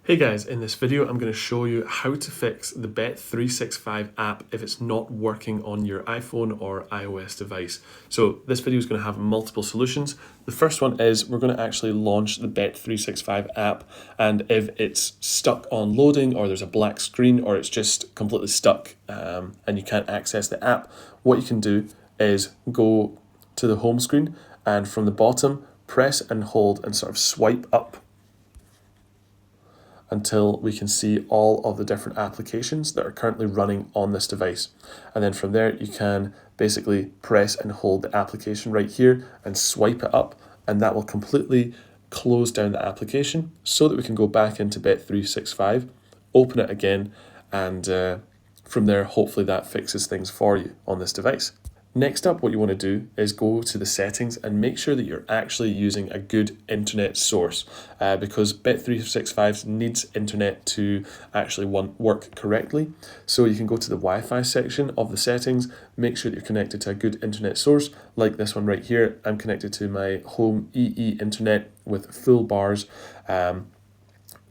Hey guys, in this video I'm going to show you how to fix the Bet365 app if it's not working on your iPhone or iOS device. So this video is going to have multiple solutions. The first one is we're going to actually launch the Bet365 app, and if it's stuck on loading or there's a black screen or it's just completely stuck and you can't access the app, what you can do is go to the home screen and from the bottom press and hold and sort of swipe up until we can see all of the different applications that are currently running on this device. And then from there, you can basically press and hold the application right here and swipe it up, and that will completely close down the application so that we can go back into Bet365, open it again, and from there, hopefully that fixes things for you on this device. Next up, what you want to do is go to the settings and make sure that you're actually using a good internet source because Bet365 needs internet to actually work correctly. So you can go to the Wi-Fi section of the settings, make sure that you're connected to a good internet source like this one right here. I'm connected to my home EE internet with full bars.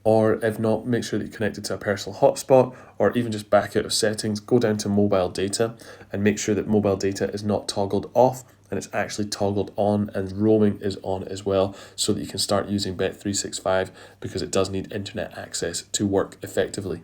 Or if not, make sure that you're connected to a personal hotspot, or even just back out of settings, go down to mobile data and make sure that mobile data is not toggled off and it's actually toggled on, and roaming is on as well, so that you can start using Bet365 because it does need internet access to work effectively.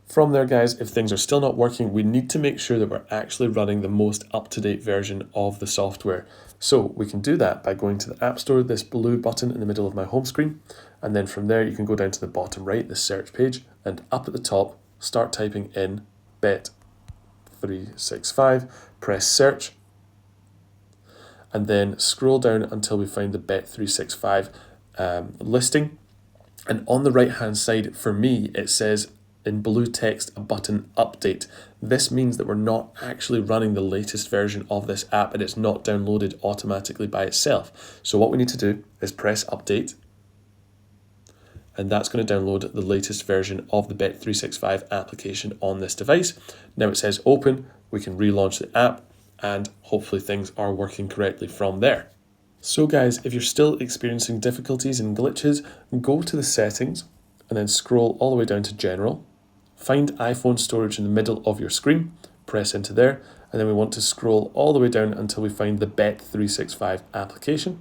From there, guys, if things are still not working, we need to make sure that we're actually running the most up-to-date version of the software. So we can do that by going to the App Store, this blue button in the middle of my home screen. And then from there, you can go down to the bottom right, the search page, and up at the top, start typing in Bet365, press search, and then scroll down until we find the Bet365 listing. And on the right-hand side, for me, it says in blue text a button update. This means that we're not actually running the latest version of this app and it's not downloaded automatically by itself. So what we need to do is press update, and that's going to download the latest version of the Bet365 application on this device. Now it says open, we can relaunch the app, and hopefully things are working correctly from there. So guys, if you're still experiencing difficulties and glitches, go to the settings and then scroll all the way down to general. Find iPhone storage in the middle of your screen, press into there, and then we want to scroll all the way down until we find the Bet365 application.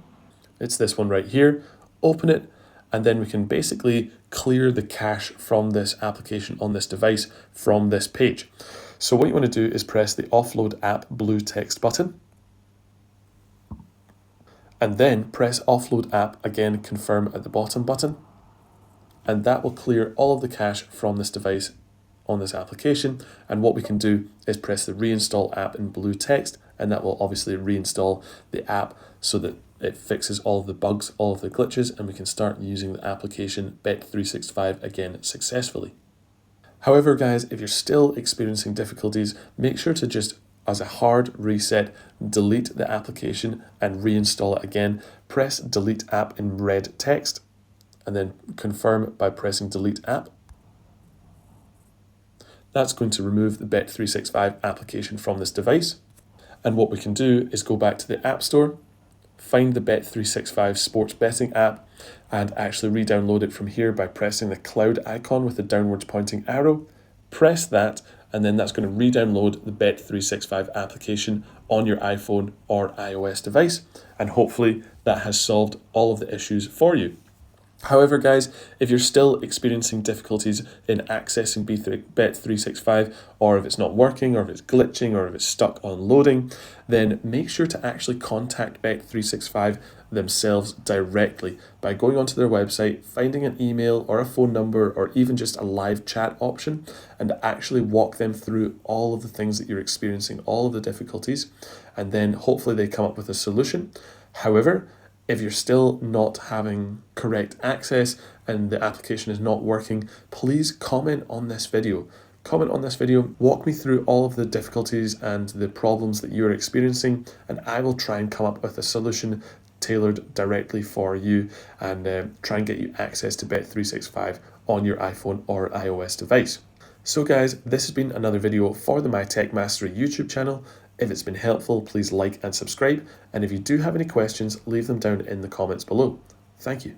It's this one right here. Open it, and then we can basically clear the cache from this application on this device from this page. So what you want to do is press the offload app blue text button, and then press offload app again, confirm at the bottom button, and that will clear all of the cache from this device on this application. And what we can do is press the reinstall app in blue text, and that will obviously reinstall the app so that it fixes all of the bugs, all of the glitches, and we can start using the application Bet365 again successfully. However, guys, if you're still experiencing difficulties, make sure to just, as a hard reset, delete the application and reinstall it again. Press delete app in red text, and then confirm by pressing delete app. That's going to remove the Bet365 application from this device. And what we can do is go back to the App Store, find the Bet365 sports betting app, and actually re-download it from here by pressing the cloud icon with the downwards pointing arrow. Press that, and then that's going to re-download the Bet365 application on your iPhone or iOS device. And hopefully that has solved all of the issues for you. However, guys, if you're still experiencing difficulties in accessing Bet365, or if it's not working, or if it's glitching, or if it's stuck on loading, then make sure to actually contact Bet365 themselves directly by going onto their website, finding an email or a phone number, or even just a live chat option, and actually walk them through all of the things that you're experiencing, all of the difficulties, and then hopefully they come up with a solution. However, if you're still not having correct access and the application is not working, please comment on this video. Comment on this video, walk me through all of the difficulties and the problems that you're experiencing, and I will try and come up with a solution tailored directly for you and try and get you access to Bet365 on your iPhone or iOS device. So guys, this has been another video for the My Tech Mastery YouTube channel. If it's been helpful, please like and subscribe. And if you do have any questions, leave them down in the comments below. Thank you.